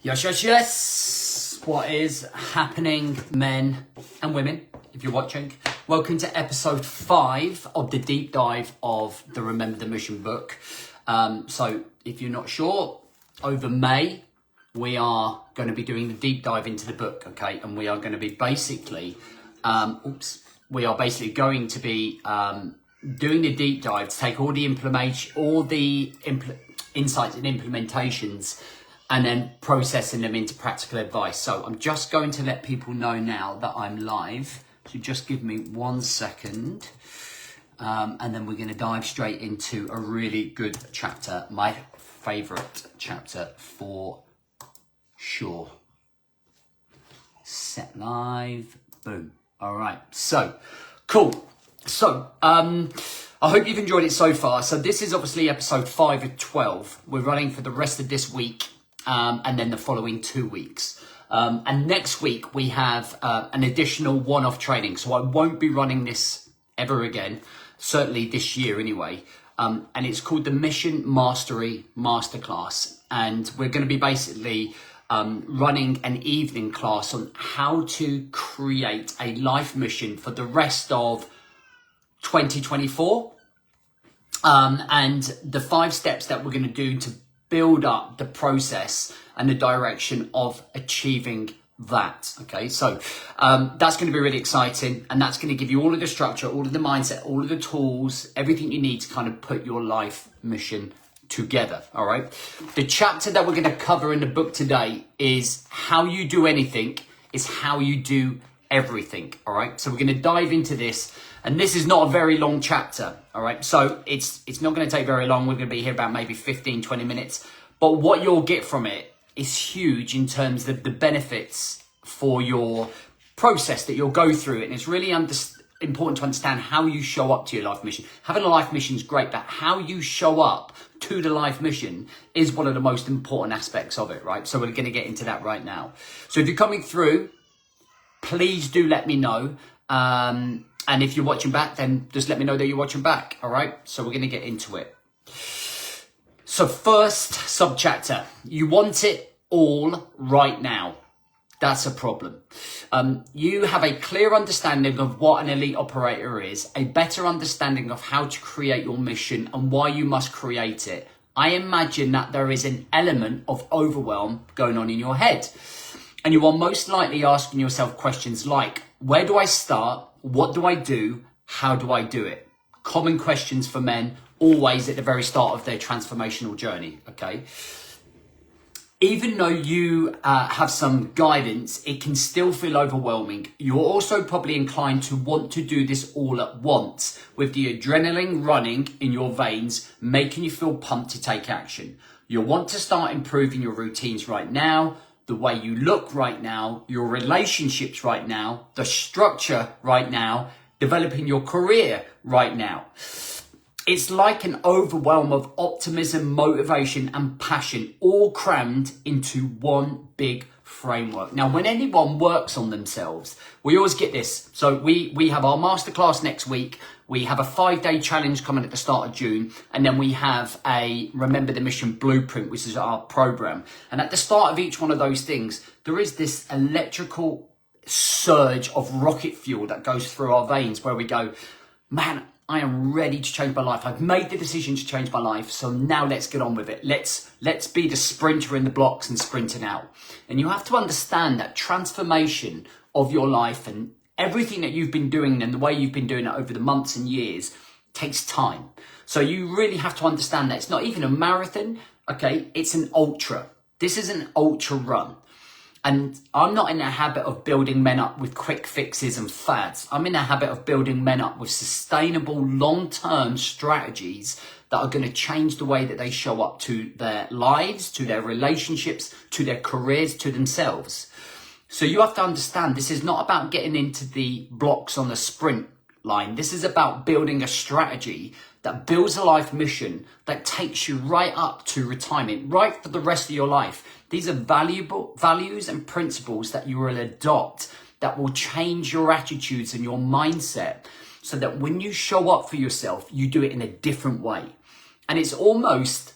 Yes, yes, yes. What is happening, men and women, if you're watching? Welcome to episode 5 of the deep dive of the Remember the Mission book. So if you're not sure, over May, we are going to be doing the deep dive into the book, okay? And we are going to be basically, going to be doing the deep dive to take all the insights and implementations and then processing them into practical advice. So I'm just going to let people know now that I'm live. So just give me 1 second. And then we're going to dive straight into a really good chapter. My favorite chapter for sure. Set live. Boom. All right. So cool. So, I hope you've enjoyed it so far. So this is obviously episode 5 of 12. We're running for the rest of this week. And then the following 2 weeks. And next week we have an additional one-off training. So I won't be running this ever again, certainly this year anyway. And it's called the Mission Mastery Masterclass. And we're going to be basically running an evening class on how to create a life mission for the rest of 2024. And the 5 steps that we're going to do to build up the process and the direction of achieving that. Okay, so that's going to be really exciting, and that's going to give you all of the structure, all of the mindset, all of the tools, everything you need to kind of put your life mission together. All right, the chapter that we're going to cover in the book today is how you do anything is how you do everything. All right, so we're going to dive into this, and this is not a very long chapter. All right, so it's not going to take very long. We're going to be here about maybe 15-20 minutes, but what you'll get from it is huge in terms of the benefits for your process that you'll go through. And it's really important to understand how you show up to your life mission. Having a life mission is great, but how you show up to the life mission is one of the most important aspects of it, right? So we're going to get into that right now. So if you're coming through, please do let me know. And if you're watching back, then just let me know that you're watching back. All right. So we're going to get into it. So first subchapter, you want it all right now. That's a problem. You have a clear understanding of what an elite operator is, a better understanding of how to create your mission and why you must create it. I imagine that there is an element of overwhelm going on in your head. And you are most likely asking yourself questions like, where do I start? What do I do? How do I do it? Common questions for men, always at the very start of their transformational journey, okay? Even though you have some guidance, it can still feel overwhelming. You're also probably inclined to want to do this all at once, with the adrenaline running in your veins, making you feel pumped to take action. You'll want to start improving your routines right now, the way you look right now, your relationships right now, the structure right now, developing your career right now. It's like an overwhelm of optimism, motivation, and passion, all crammed into one big framework. Now, when anyone works on themselves, we always get this. So we have our masterclass next week. We have a 5-day challenge coming at the start of June. And then we have a Remember the Mission blueprint, which is our program. And at the start of each one of those things, there is this electrical surge of rocket fuel that goes through our veins where we go, man, I am ready to change my life. I've made the decision to change my life. So now let's get on with it. Let's be the sprinter in the blocks and sprinting out. And you have to understand that transformation of your life and everything that you've been doing and the way you've been doing it over the months and years takes time. So you really have to understand that it's not even a marathon. Okay. It's an ultra. This is an ultra run. And I'm not in the habit of building men up with quick fixes and fads. I'm in the habit of building men up with sustainable long-term strategies that are going to change the way that they show up to their lives, to their relationships, to their careers, to themselves. So you have to understand this is not about getting into the blocks on the sprint line. This is about building a strategy that builds a life mission that takes you right up to retirement, right for the rest of your life. These are valuable values and principles that you will adopt that will change your attitudes and your mindset so that when you show up for yourself, you do it in a different way. And it's almost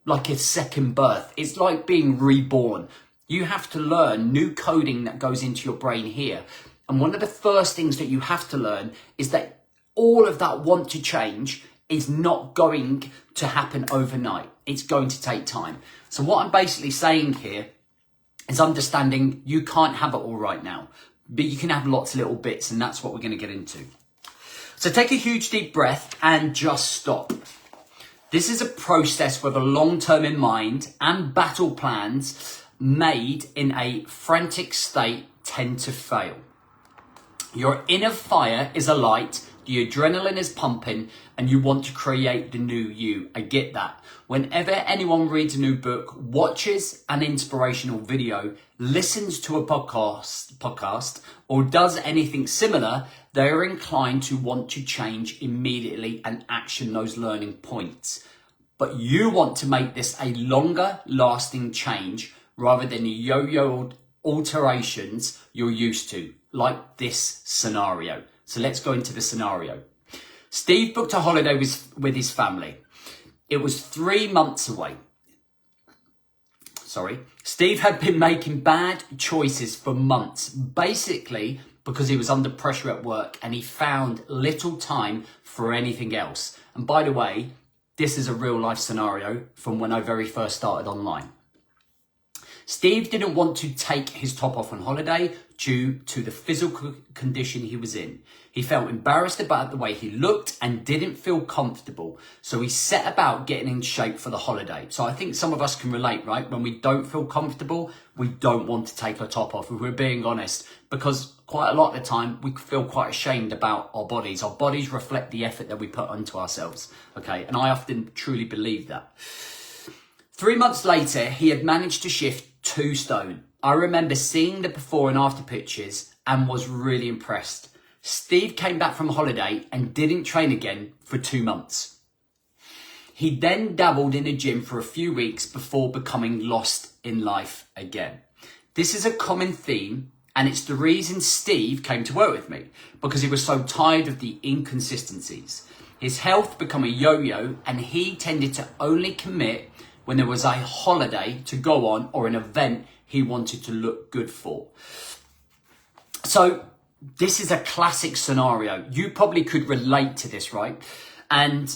like a second birth. It's like being reborn. You have to learn new coding that goes into your brain here. And one of the first things that you have to learn is that all of that want to change is not going to happen overnight. It's going to take time. So what I'm basically saying here is understanding you can't have it all right now, but you can have lots of little bits, and that's what we're going to get into. So take a huge deep breath and just stop. This is a process with a long term in mind, and battle plans made in a frantic state tend to fail. Your inner fire is alight, the adrenaline is pumping, and you want to create the new you. I get that. Whenever anyone reads a new book, watches an inspirational video, listens to a podcast, or does anything similar, they're inclined to want to change immediately and action those learning points. But you want to make this a longer lasting change rather than the yo-yo alterations you're used to, like this scenario. So let's go into the scenario. Steve booked a holiday with his family. It was 3 months away. Steve had been making bad choices for months, basically because he was under pressure at work and he found little time for anything else. And by the way, this is a real life scenario from when I very first started online. Steve didn't want to take his top off on holiday due to the physical condition he was in. He felt embarrassed about the way he looked and didn't feel comfortable. So he set about getting in shape for the holiday. So I think some of us can relate, right? When we don't feel comfortable, we don't want to take our top off, if we're being honest, because quite a lot of the time we feel quite ashamed about our bodies. Our bodies reflect the effort that we put onto ourselves. Okay. And I often truly believe that. 3 months later, he had managed to shift 2 stone. I remember seeing the before and after pictures and was really impressed. Steve came back from holiday and didn't train again for 2 months. He then dabbled in a gym for a few weeks before becoming lost in life again. This is a common theme, and it's the reason Steve came to work with me, because he was so tired of the inconsistencies. His health became a yo-yo, and he tended to only commit when there was a holiday to go on or an event he wanted to look good for. So this is a classic scenario. You probably could relate to this, right? And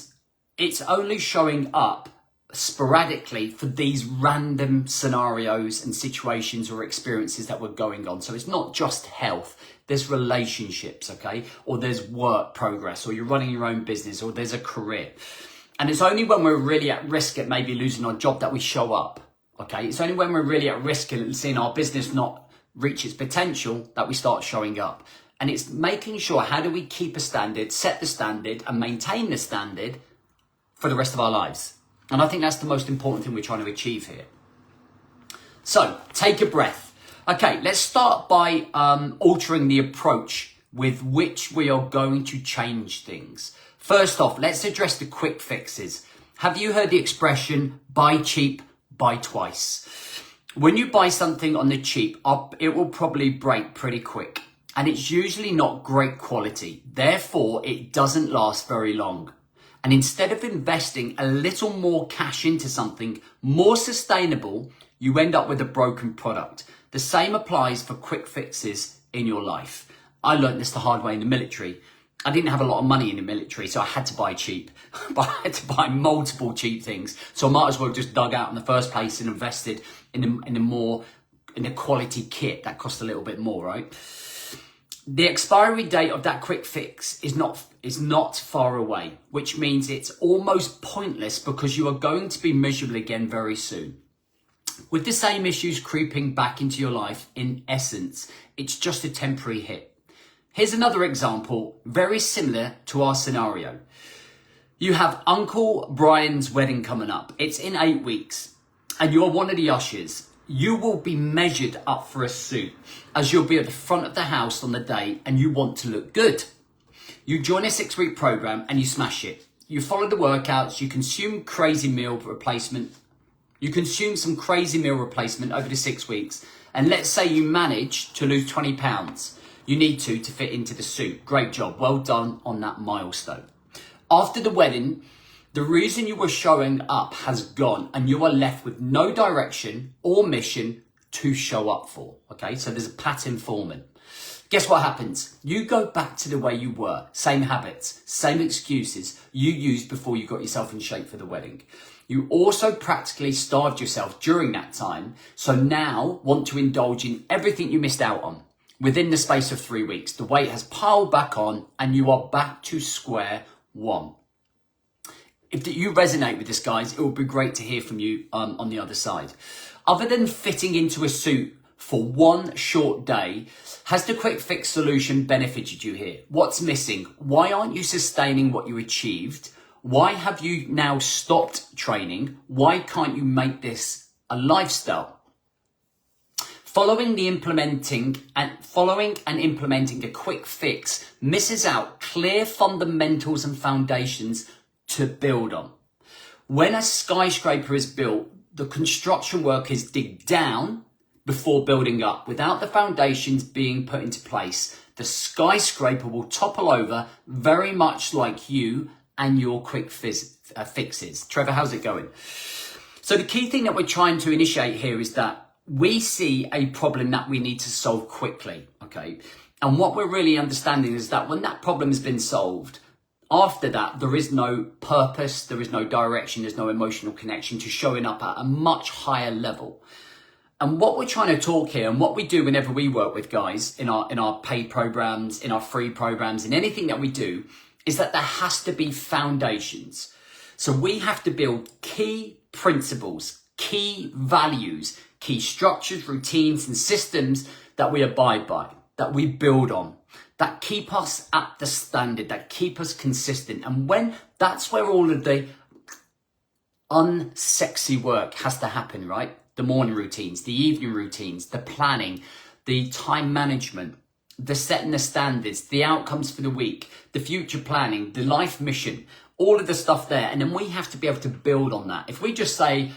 it's only showing up sporadically for these random scenarios and situations or experiences that were going on. So it's not just health. There's relationships, okay? Or there's work progress, or you're running your own business, or there's a career. And it's only when we're really at risk at maybe losing our job that we show up, okay? It's only when we're really at risk at seeing our business not reach its potential that we start showing up. And it's making sure, how do we keep a standard, set the standard, and maintain the standard for the rest of our lives? And I think that's the most important thing we're trying to achieve here. So take a breath. Okay, let's start by altering the approach with which we are going to change things. First off, let's address the quick fixes. Have you heard the expression, buy cheap, buy twice? When you buy something on the cheap, it will probably break pretty quick. And it's usually not great quality. Therefore, it doesn't last very long. And instead of investing a little more cash into something more sustainable, you end up with a broken product. The same applies for quick fixes in your life. I learned this the hard way in the military. I didn't have a lot of money in the military, so I had to buy cheap. But I had to buy multiple cheap things. So I might as well have just dug out in the first place and invested in a quality kit that cost a little bit more, right? The expiry date of that quick fix is not far away, which means it's almost pointless because you are going to be miserable again very soon. With the same issues creeping back into your life, in essence, it's just a temporary hit. Here's another example, very similar to our scenario. You have Uncle Brian's wedding coming up. It's in 8 weeks, and you're one of the ushers. You will be measured up for a suit, as you'll be at the front of the house on the day and you want to look good. You join a 6-week program and you smash it. You follow the workouts, you consume some crazy meal replacement over the 6 weeks. And let's say you manage to lose 20 pounds. You need to fit into the suit. Great job. Well done on that milestone. After the wedding, the reason you were showing up has gone and you are left with no direction or mission to show up for. Okay, so there's a pattern forming. Guess what happens? You go back to the way you were. Same habits, same excuses you used before you got yourself in shape for the wedding. You also practically starved yourself during that time. So now want to indulge in everything you missed out on. Within the space of 3 weeks, the weight has piled back on and you are back to square one. If you resonate with this, guys, it would be great to hear from you on the other side. Other than fitting into a suit for one short day, has the quick fix solution benefited you here? What's missing? Why aren't you sustaining what you achieved? Why have you now stopped training? Why can't you make this a lifestyle? Following and implementing a quick fix misses out clear fundamentals and foundations to build on. When a skyscraper is built, the construction workers dig down before building up. Without the foundations being put into place, the skyscraper will topple over, very much like you and your quick fixes. Trevor, how's it going? So the key thing that we're trying to initiate here is that we see a problem that we need to solve quickly, okay? And what we're really understanding is that when that problem has been solved, after that, there is no purpose, there is no direction, there's no emotional connection to showing up at a much higher level. And what we're trying to talk here, and what we do whenever we work with guys in our paid programs, in our free programs, in anything that we do, is that there has to be foundations. So we have to build key principles, key values, key structures, routines, and systems that we abide by, that we build on, that keep us at the standard, that keep us consistent. And when that's where all of the unsexy work has to happen, right? The morning routines, the evening routines, the planning, the time management, the setting the standards, the outcomes for the week, the future planning, the life mission, all of the stuff there. And then we have to be able to build on that. If we just say,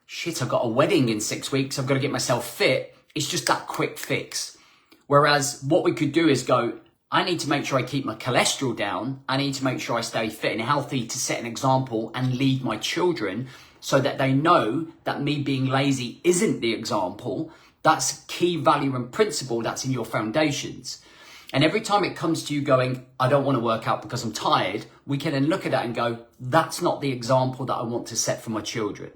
shit, I've got a wedding in 6 weeks, I've got to get myself fit, it's just that quick fix. Whereas what we could do is go, I need to make sure I keep my cholesterol down. I need to make sure I stay fit and healthy to set an example and lead my children so that they know that me being lazy isn't the example. That's key value and principle that's in your foundations. And every time it comes to you going, I don't want to work out because I'm tired, we can then look at that and go, that's not the example that I want to set for my children.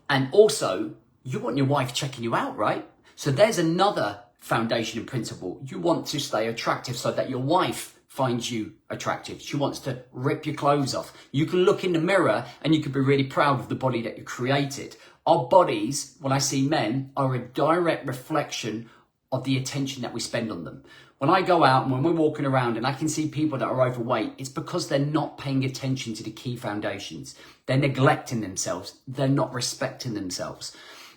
And also, you want your wife checking you out, right? So there's another foundation and principle. You want to stay attractive so that your wife finds you attractive. She wants to rip your clothes off. You can look in the mirror and you can be really proud of the body that you created. Our bodies, when I see men, are a direct reflection of the attention that we spend on them. When I go out and when we're walking around and I can see people that are overweight, it's because they're not paying attention to the key foundations. They're neglecting themselves. They're not respecting themselves.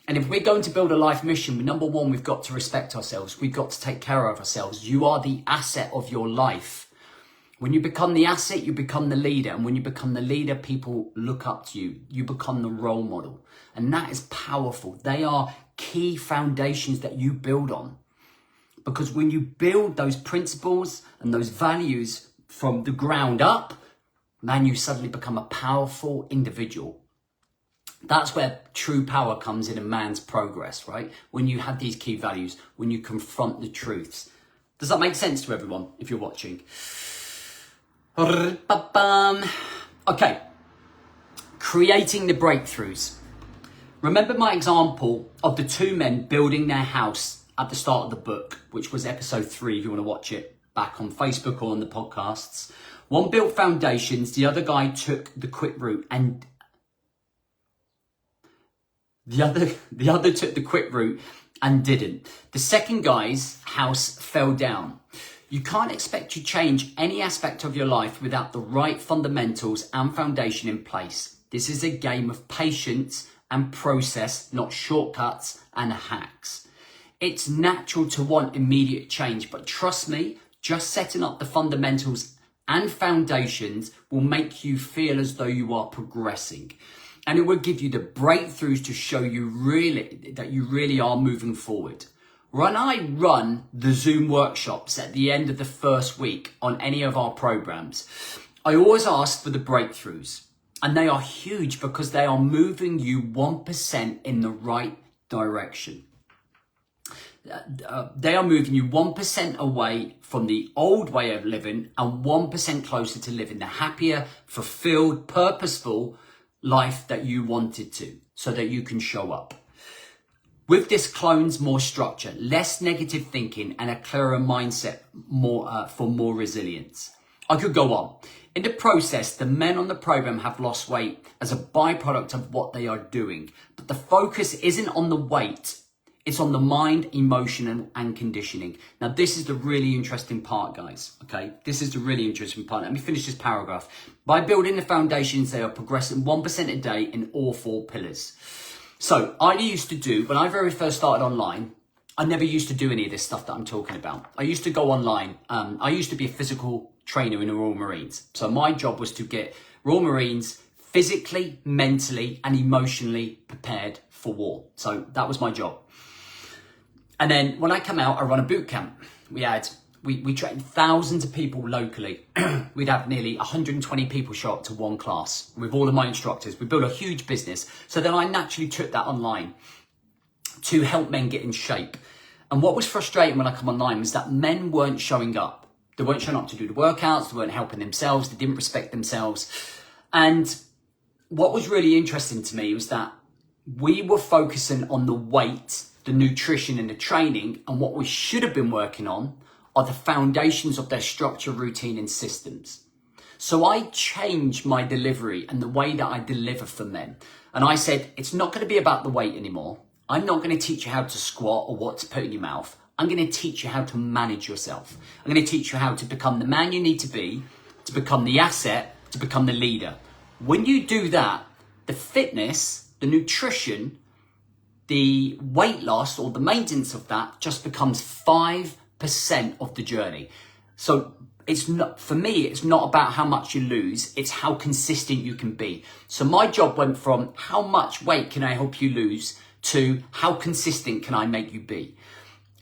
And if we're going to build a life mission, number one, we've got to respect ourselves. We've got to take care of ourselves. You are the asset of your life. When you become the asset, you become the leader. And when you become the leader, people look up to you. You become the role model. And that is powerful. They are key foundations that you build on. Because when you build those principles and those values from the ground up, man, you suddenly become a powerful individual. That's where true power comes in a man's progress, right? When you have these key values, when you confront the truths. Does that make sense to everyone if you're watching? Okay, creating the breakthroughs. Remember my example of the two men building their house at the start of the book, which was episode 3, if you want to watch it back on Facebook or on the podcasts. One built foundations, the other guy took the quick route, and the other took the quick route and didn't. The second guy's house fell down. You can't expect to change any aspect of your life without the right fundamentals and foundation in place. This is a game of patience and process, not shortcuts and hacks. It's natural to want immediate change, but trust me, just setting up the fundamentals and foundations will make you feel as though you are progressing. And it will give you the breakthroughs to show you that you really are moving forward. When I run the Zoom workshops at the end of the first week on any of our programs, I always ask for the breakthroughs. And they are huge because they are moving you 1% in the right direction. They are moving you 1% away from the old way of living and 1% closer to living the happier, fulfilled, purposeful life that you wanted to, so that you can show up. With this clones more structure, less negative thinking, and a clearer mindset for more resilience. I could go on. In the process, the men on the program have lost weight as a byproduct of what they are doing. But the focus isn't on the weight. It's on the mind, emotion, and conditioning. Now, this is the really interesting part, guys. Okay, this is the really interesting part. Let me finish this paragraph. By building the foundations, they are progressing 1% a day in all 4 pillars. So I used to do, when I very first started online, I never used to do any of this stuff that I'm talking about. I used to go online. I used to be a physical trainer in the Royal Marines. So my job was to get Royal Marines physically, mentally, and emotionally prepared for war. So that was my job. And then when I come out, I run a boot camp. We trained thousands of people locally. We'd have nearly 120 people show up to one class with all of my instructors. We built a huge business. So then I naturally took that online to help men get in shape. And what was frustrating when I come online was that men weren't showing up. They weren't showing up to do the workouts. They weren't helping themselves. They didn't respect themselves. And what was really interesting to me was that we were focusing on the weight, the nutrition and the training, and what we should have been working on are the foundations of their structure, routine, and systems. So I changed my delivery and the way that I deliver for men. And I said, it's not going to be about the weight anymore. I'm not going to teach you how to squat or what to put in your mouth. I'm going to teach you how to manage yourself. I'm going to teach you how to become the man you need to become the asset, to become the leader. When you do that, the fitness, the nutrition, the weight loss or the maintenance of that just becomes 5% of the journey. So it's not, for me, it's not about how much you lose, it's how consistent you can be. So my job went from how much weight can I help you lose to how consistent can I make you be?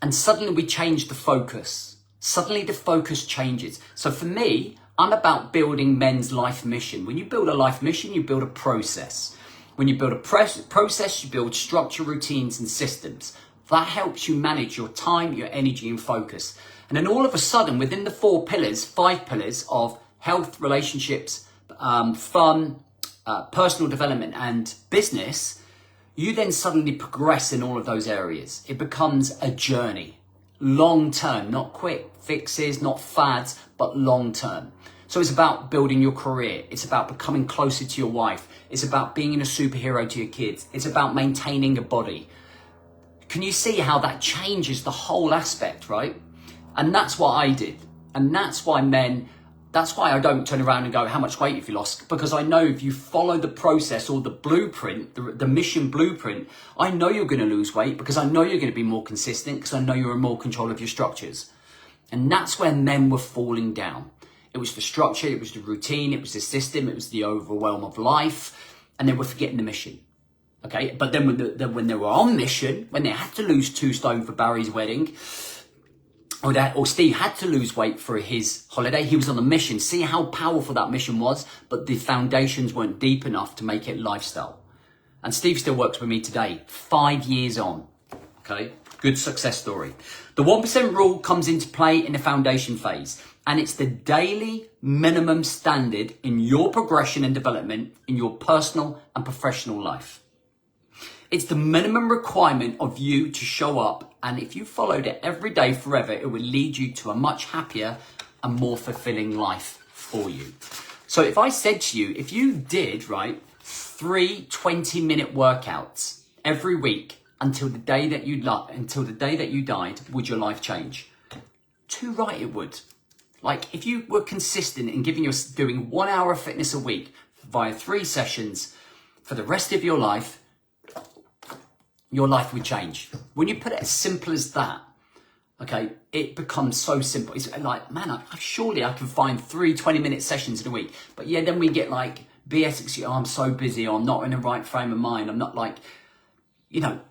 And suddenly we changed the focus. Suddenly the focus changes. So for me, I'm about building men's life mission. When you build a life mission, you build a process. When you build a process, you build structure, routines, and systems. That helps you manage your time, your energy, and focus. And then all of a sudden, within the 5 pillars of health, relationships, fun, personal development, and business, you then suddenly progress in all of those areas. It becomes a journey, long term, not quick fixes, not fads, but long term. So it's about building your career. It's about becoming closer to your wife. It's about being a superhero to your kids. It's about maintaining a body. Can you see how that changes the whole aspect, right? And that's what I did. And that's why I don't turn around and go, how much weight have you lost? Because I know if you follow the process or the blueprint, the mission blueprint, I know you're going to lose weight because I know you're going to be more consistent because I know you're in more control of your structures. And that's where men were falling down. It was the structure, it was the routine, it was the system, it was the overwhelm of life, and they were forgetting the mission. Okay, but then when they were on mission, when they had to lose 2 stone for Barry's wedding, or Steve had to lose weight for his holiday, he was on a mission. See how powerful that mission was, but the foundations weren't deep enough to make it lifestyle. And Steve still works with me today, 5 years on. Okay, good success story. The 1% rule comes into play in the foundation phase, and it's the daily minimum standard in your progression and development in your personal and professional life. It's the minimum requirement of you to show up, and if you followed it every day forever, it will lead you to a much happier and more fulfilling life for you. So if I said to you, if you did, 3 20-minute workouts every week until the day that you died, would your life change? Too right it would. Like if you were consistent in doing 1 hour of fitness a week via 3 sessions for the rest of your life would change. When you put it as simple as that, okay, it becomes so simple. It's like, man, surely I can find 3 20-minute sessions in a week. But yeah, then we get like BS, I'm so busy, or I'm not in the right frame of mind. I'm not like,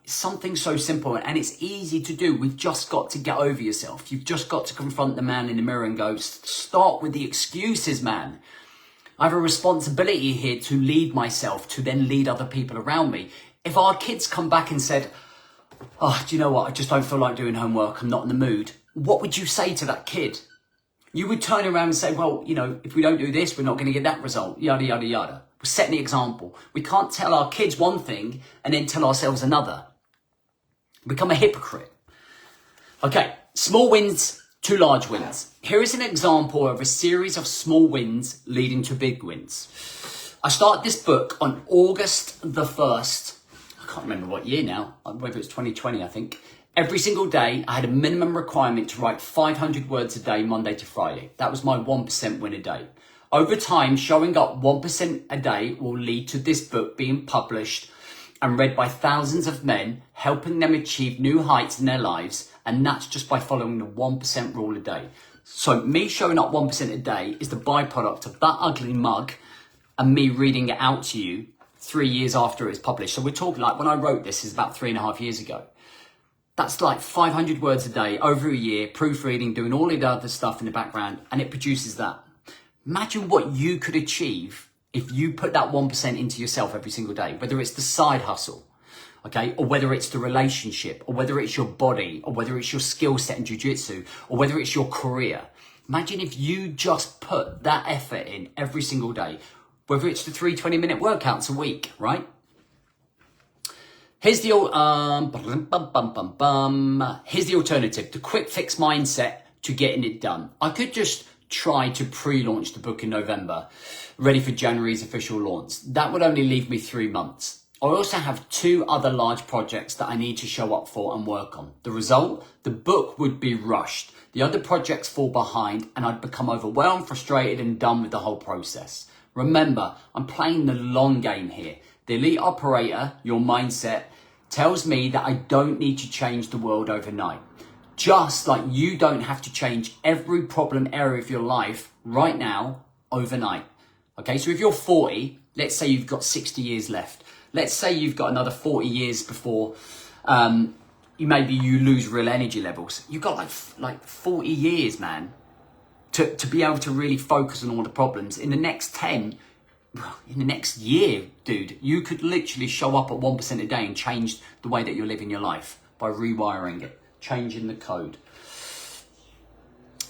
something so simple, and it's easy to do. We've just got to get over yourself. You've just got to confront the man in the mirror and go, stop with the excuses, man. I have a responsibility here to lead myself, to then lead other people around me. If our kids come back and said, oh, do you know what? I just don't feel like doing homework. I'm not in the mood. What would you say to that kid? You would turn around and say, well, you know, if we don't do this, we're not going to get that result, yada, yada, yada. We're setting the example. We can't tell our kids one thing and then tell ourselves another. Become a hypocrite. Okay, small wins to large wins. Here is an example of a series of small wins leading to big wins. I started this book on August the 1st. I can't remember what year now, whether it's 2020, I think. Every single day, I had a minimum requirement to write 500 words a day, Monday to Friday. That was my 1% win a day. Over time, showing up 1% a day will lead to this book being published and read by thousands of men, helping them achieve new heights in their lives. And that's just by following the 1% rule a day. So me showing up 1% a day is the byproduct of that ugly mug and me reading it out to you 3 years after it's published. So we're talking like when I wrote this is about 3.5 years ago. That's like 500 words a day over a year, proofreading, doing all of the other stuff in the background, and it produces that. Imagine what you could achieve if you put that 1% into yourself every single day, whether it's the side hustle, okay, or whether it's the relationship, or whether it's your body, or whether it's your skill set in jiu-jitsu, or whether it's your career. Imagine if you just put that effort in every single day, whether it's the 3 20-minute workouts a week, right? Here's the here's the alternative, the quick fix mindset to getting it done. I could just try to pre-launch the book in November, ready for January's official launch. That would only leave me 3 months. I also have 2 other large projects that I need to show up for and work on. The result, the book would be rushed. The other projects fall behind and I'd become overwhelmed, frustrated and done with the whole process. Remember, I'm playing the long game here. The elite operator, your mindset, tells me that I don't need to change the world overnight. Just like you don't have to change every problem area of your life right now, overnight. Okay, so if you're 40, let's say you've got 60 years left. Let's say you've got another 40 years before you lose real energy levels. You've got like 40 years, man, to be able to really focus on all the problems. In the next 10, in the next year, dude, you could literally show up at 1% a day and change the way that you're living your life by rewiring it, changing the code.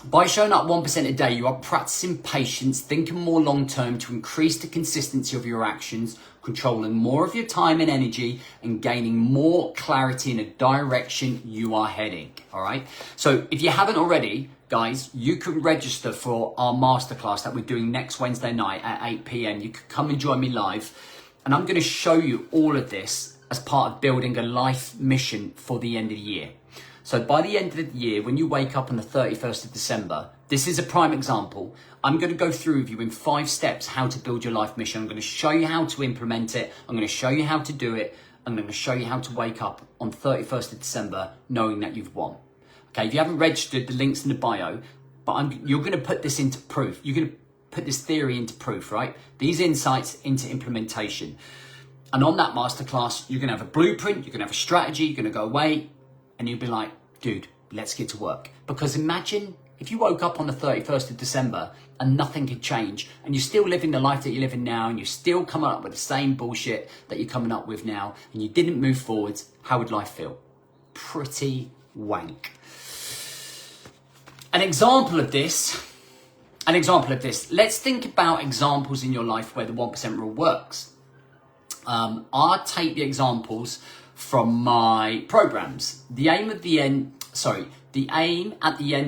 By showing up 1% a day, you are practicing patience, thinking more long-term to increase the consistency of your actions, controlling more of your time and energy, and gaining more clarity in the direction you are heading, all right? So if you haven't already, guys, you can register for our masterclass that we're doing next Wednesday night at 8 p.m. You can come and join me live. And I'm going to show you all of this as part of building a life mission for the end of the year. So by the end of the year, when you wake up on the 31st of December, this is a prime example. I'm going to go through with you in 5 steps how to build your life mission. I'm going to show you how to implement it. I'm going to show you how to do it. I'm going to show you how to wake up on 31st of December knowing that you've won. Okay, if you haven't registered, the link's in the bio, but you're going to put this into proof. You're going to put this theory into proof, right? These insights into implementation. And on that masterclass, you're going to have a blueprint, you're going to have a strategy, you're going to go away, and you'll be like, dude, let's get to work. Because imagine if you woke up on the 31st of December and nothing could change, and you're still living the life that you're living now, and you're still coming up with the same bullshit that you're coming up with now, and you didn't move forwards, how would life feel? Pretty wank. An example of this, let's think about examples in your life where the 1% rule works. I'll take the examples from my programs. The aim at the end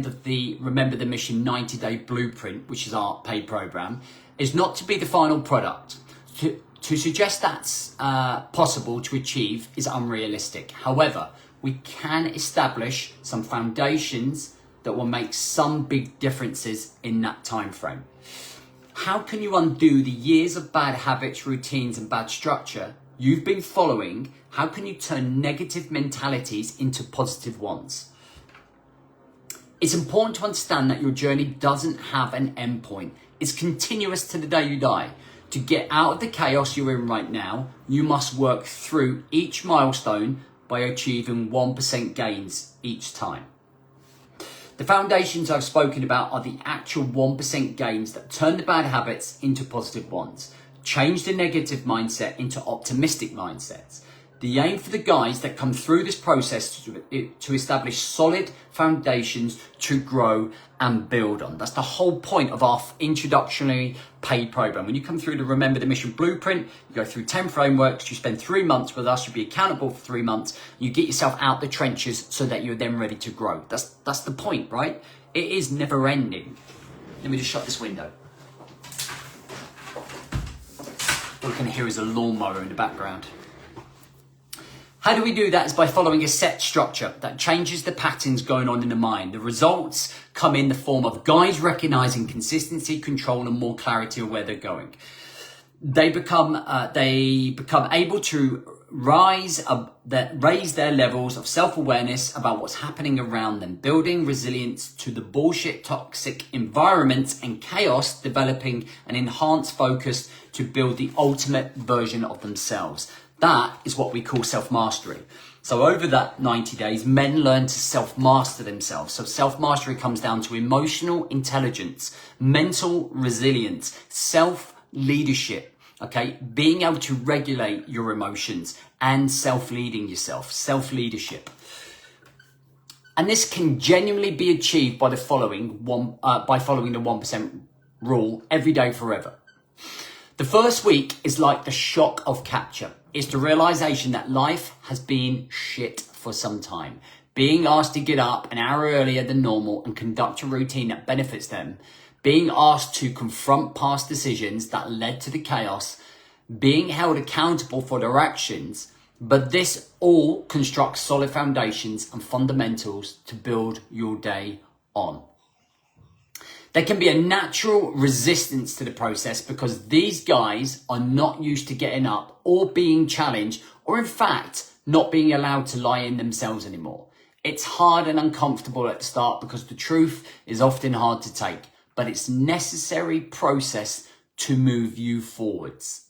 of the Remember the Mission 90-day blueprint, which is our paid program, is not to be the final product. To suggest that's possible to achieve is unrealistic. However, we can establish some foundations that will make some big differences in that time frame. How can you undo the years of bad habits, routines, and bad structure you've been following? How can you turn negative mentalities into positive ones? It's important to understand that your journey doesn't have an end point. It's continuous to the day you die. To get out of the chaos you're in right now, you must work through each milestone by achieving 1% gains each time. The foundations I've spoken about are the actual 1% gains that turn the bad habits into positive ones, change the negative mindset into optimistic mindsets. The aim for the guys that come through this process to establish solid foundations to grow and build on. That's the whole point of our introductory paid program. When you come through to Remember the Mission Blueprint, you go through 10 frameworks, you spend 3 months with us, you'll be accountable for 3 months, you get yourself out the trenches so that you're then ready to grow. That's the point, right? It is never ending. Let me just shut this window. All you can hear is a lawnmower in the background. How do we do that? Is by following a set structure that changes the patterns going on in the mind. The results come in the form of guys recognizing consistency, control, and more clarity of where they're going. They become able to raise their levels of self-awareness about what's happening around them, building resilience to the bullshit, toxic environments and chaos, developing an enhanced focus to build the ultimate version of themselves. That is what we call self-mastery. So over that 90 days, men learn to self-master themselves. So self-mastery comes down to emotional intelligence, mental resilience, self-leadership, okay? Being able to regulate your emotions and self-leading yourself, self-leadership. And this can genuinely be achieved by following the 1% rule every day forever. The first week is like the shock of capture. It's the realization that life has been shit for some time. Being asked to get up an hour earlier than normal and conduct a routine that benefits them. Being asked to confront past decisions that led to the chaos. Being held accountable for their actions. But this all constructs solid foundations and fundamentals to build your day on. There can be a natural resistance to the process because these guys are not used to getting up or being challenged, or in fact, not being allowed to lie in themselves anymore. It's hard and uncomfortable at the start because the truth is often hard to take, but it's necessary process to move you forwards.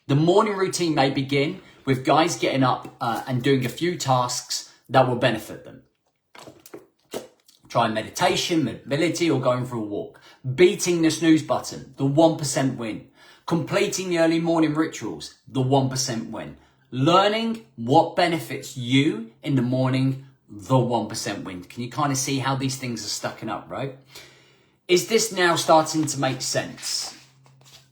The morning routine may begin with guys getting up and doing a few tasks that will benefit them. Try meditation, mobility, or going for a walk. Beating the snooze button, the 1% win. Completing the early morning rituals, the 1% win. Learning what benefits you in the morning, the 1% win. Can you kind of see how these things are stacking up, right? Is this now starting to make sense?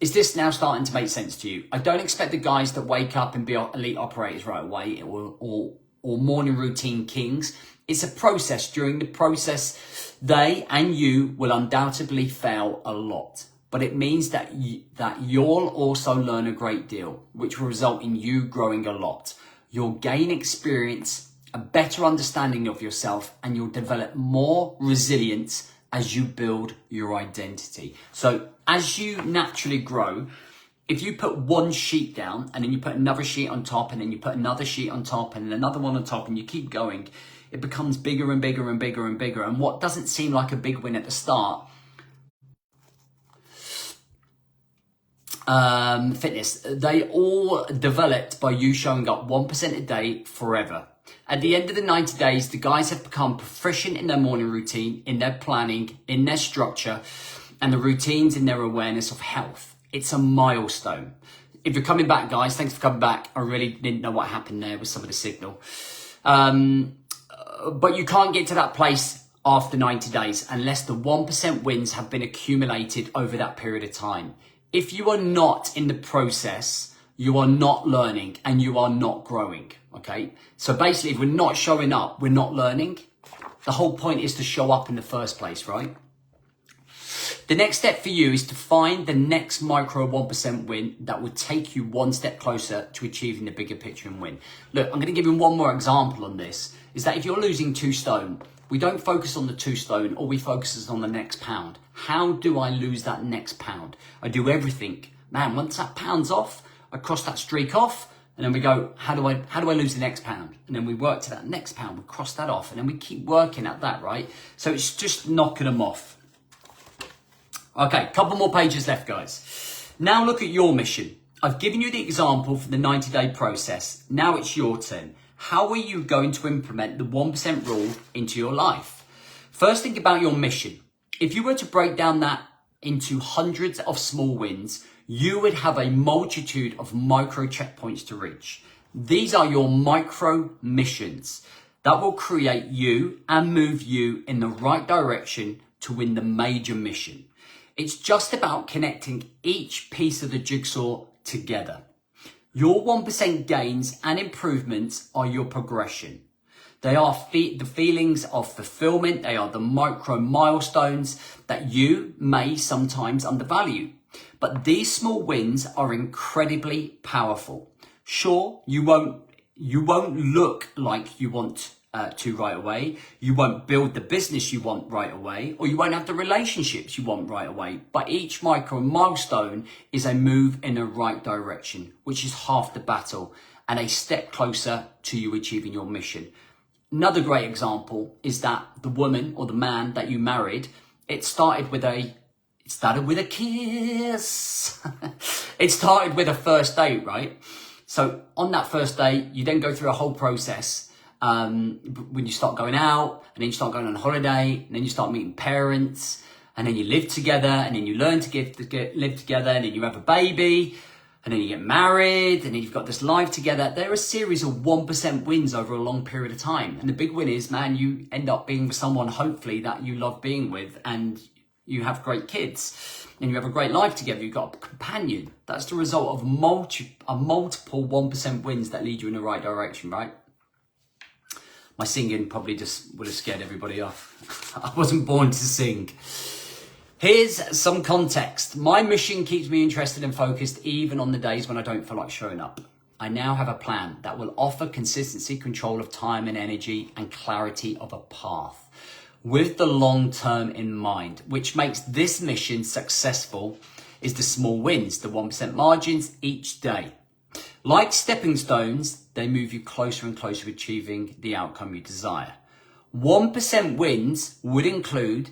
Is this now starting to make sense to you? I don't expect the guys that wake up and be elite operators right away or morning routine kings. It's a process. During the process, they and you will undoubtedly fail a lot. But it means that you'll also learn a great deal, which will result in you growing a lot. You'll gain experience, a better understanding of yourself, and you'll develop more resilience as you build your identity. So as you naturally grow, if you put one sheet down and then you put another sheet on top and then you put another sheet on top and another one on top and you keep going, it becomes bigger and bigger and bigger and bigger. And what doesn't seem like a big win at the start, fitness, they all developed by you showing up 1% a day forever. At the end of the 90 days, the guys have become proficient in their morning routine, in their planning, in their structure, and the routines in their awareness of health. It's a milestone. If you're coming back, guys, thanks for coming back. I really didn't know what happened there with some of the signal. But you can't get to that place after 90 days unless the 1% wins have been accumulated over that period of time. If you are not in the process, you are not learning and you are not growing, okay? So basically, if we're not showing up, we're not learning. The whole point is to show up in the first place, right? The next step for you is to find the next micro 1% win that will take you one step closer to achieving the bigger picture and win. Look, I'm going to give you one more example on this, is that if you're losing 2 stone, we don't focus on the 2 stone, all we focus on the next pound. How do I lose that next pound? I do everything. Man, once that pound's off, I cross that streak off, and then we go, how do I lose the next pound? And then we work to that next pound, we cross that off, and then we keep working at that, right? So it's just knocking them off. Okay, couple more pages left, guys. Now look at your mission. I've given you the example for the 90-day process. Now it's your turn. How are you going to implement the 1% rule into your life? First, think about your mission. If you were to break down that into hundreds of small wins, you would have a multitude of micro checkpoints to reach. These are your micro missions that will create you and move you in the right direction to win the major mission. It's just about connecting each piece of the jigsaw together. Your 1% gains and improvements are your progression. They are the feelings of fulfillment. They are the micro milestones that you may sometimes undervalue. But these small wins are incredibly powerful. Sure, you won't look like you want to right away. You won't build the business you want right away, or you won't have the relationships you want right away. But each micro milestone is a move in the right direction, which is half the battle and a step closer to you achieving your mission. Another great example is that the woman or the man that you married, it started with a kiss. It started with a first date, right? So on that first date, you then go through a whole process. When you start going out, and then you start going on holiday, and then you start meeting parents, and then you live together, and then you learn to live together, and then you have a baby, and then you get married, and then you've got this life together. There are a series of 1% wins over a long period of time. And the big win is, man, you end up being with someone, hopefully, that you love being with, and you have great kids, and you have a great life together. You've got a companion. That's the result of multiple 1% wins that lead you in the right direction, right? My singing probably just would have scared everybody off. I wasn't born to sing. Here's some context. My mission keeps me interested and focused even on the days when I don't feel like showing up. I now have a plan that will offer consistency, control of time and energy, and clarity of a path with the long term in mind. Which makes this mission successful is the small wins, the 1% margins each day. Like stepping stones, they move you closer and closer to achieving the outcome you desire. 1% wins would include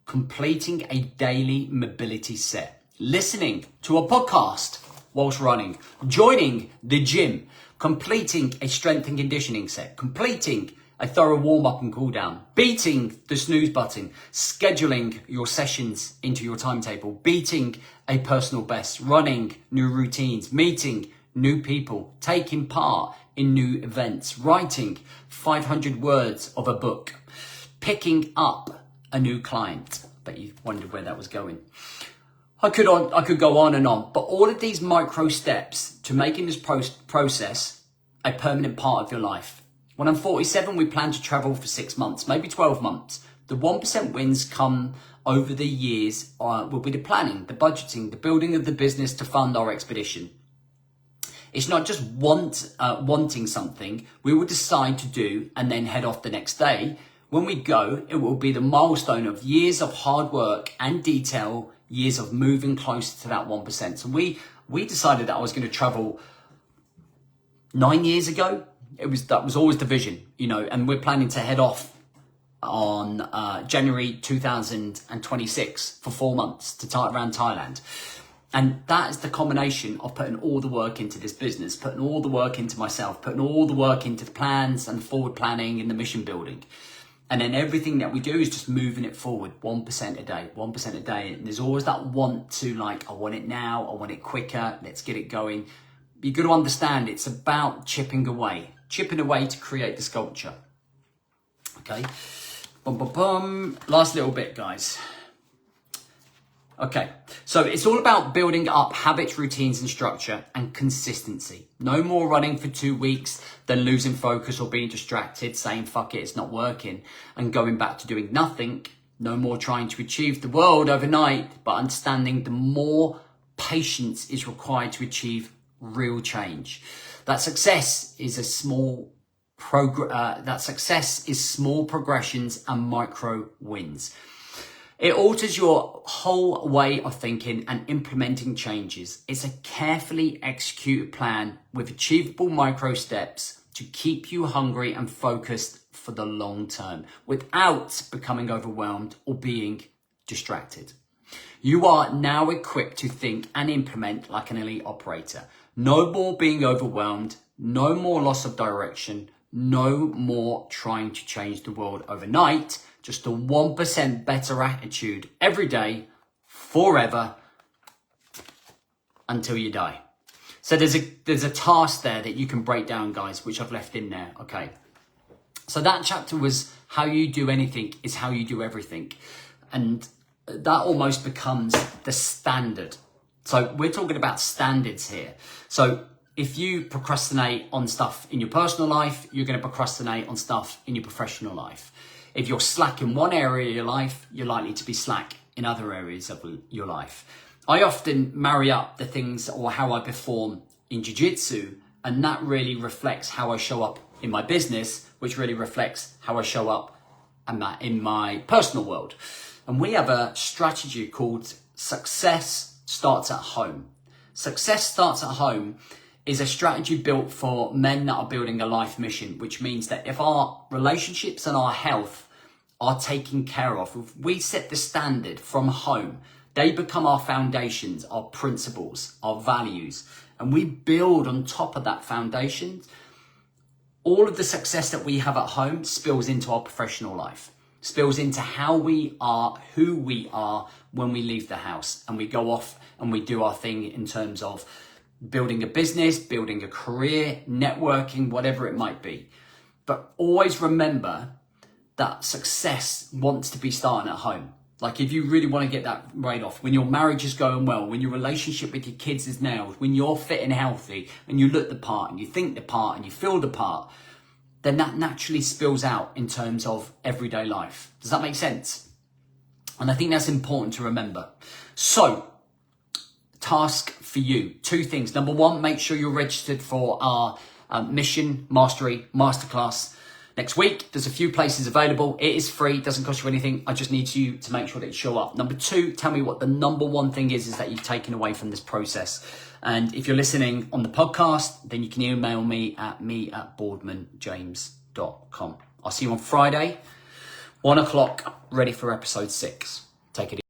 completing a daily mobility set, listening to a podcast whilst running, joining the gym, completing a strength and conditioning set, completing a thorough warm-up and cool-down, beating the snooze button, scheduling your sessions into your timetable, beating a personal best, running new routines, meeting new people, taking part in new events, writing 500 words of a book, picking up a new client. Bet you wondered where that was going. I could go on and on, but all of these micro steps to making this process a permanent part of your life. When I'm 47, we plan to travel for 6 months, maybe 12 months. The 1% wins come over the years will be the planning, the budgeting, the building of the business to fund our expedition. It's not just wanting something we will decide to do and then head off the next day. When we go, it will be the milestone of years of hard work and detail, years of moving closer to that 1%. So we decided that I was going to travel 9 years ago. That was always the vision, and we're planning to head off on January 2026 for 4 months around Thailand. And that is the combination of putting all the work into this business, putting all the work into myself, putting all the work into the plans and forward planning and the mission building. And then everything that we do is just moving it forward 1% a day, 1% a day. And there's always that want to I want it now, I want it quicker, let's get it going. You've got to understand it's about chipping away to create the sculpture. Okay. Last little bit, guys. Okay, so it's all about building up habits, routines, and structure and consistency. No more running for 2 weeks, then losing focus or being distracted, saying, fuck it, it's not working, and going back to doing nothing. No more trying to achieve the world overnight, but understanding the more patience is required to achieve real change. That success is small progressions and micro wins. It alters your whole way of thinking and implementing changes. It's a carefully executed plan with achievable micro steps to keep you hungry and focused for the long term without becoming overwhelmed or being distracted. You are now equipped to think and implement like an elite operator. No more being overwhelmed, no more loss of direction, no more trying to change the world overnight. Just a 1% better attitude every day, forever, until you die. So there's a task there that you can break down, guys, which I've left in there. Okay. So that chapter was how you do anything is how you do everything. And that almost becomes the standard. So we're talking about standards here. So if you procrastinate on stuff in your personal life, you're going to procrastinate on stuff in your professional life. If you're slack in one area of your life, you're likely to be slack in other areas of your life. I often marry up the things or how I perform in jiu-jitsu, and that really reflects how I show up in my business, which really reflects how I show up in my personal world. And we have a strategy called Success Starts at Home. Success Starts at Home is a strategy built for men that are building a life mission, which means that if our relationships and our health are taken care of, if we set the standard from home, they become our foundations, our principles, our values, and we build on top of that foundation. All of the success that we have at home spills into our professional life, spills into how we are, who we are when we leave the house and we go off and we do our thing in terms of building a business, building a career, networking, whatever it might be. But always remember that success wants to be starting at home. Like if you really want to get that right off, when your marriage is going well, when your relationship with your kids is nailed, when you're fit and healthy and you look the part and you think the part and you feel the part, then that naturally spills out in terms of everyday life. Does that make sense? And I think that's important to remember. So, task for you, 2 things. Number 1, make sure you're registered for our Mission Mastery Masterclass next week. There's a few places available. It is free, doesn't cost you anything. I just need you to make sure that you show up. Number 2, tell me what the number 1 thing is that you've taken away from this process. And if you're listening on the podcast, then you can email me at me@boardmanjames.com. I'll see you on Friday, 1 o'clock, ready for episode 6. Take it easy.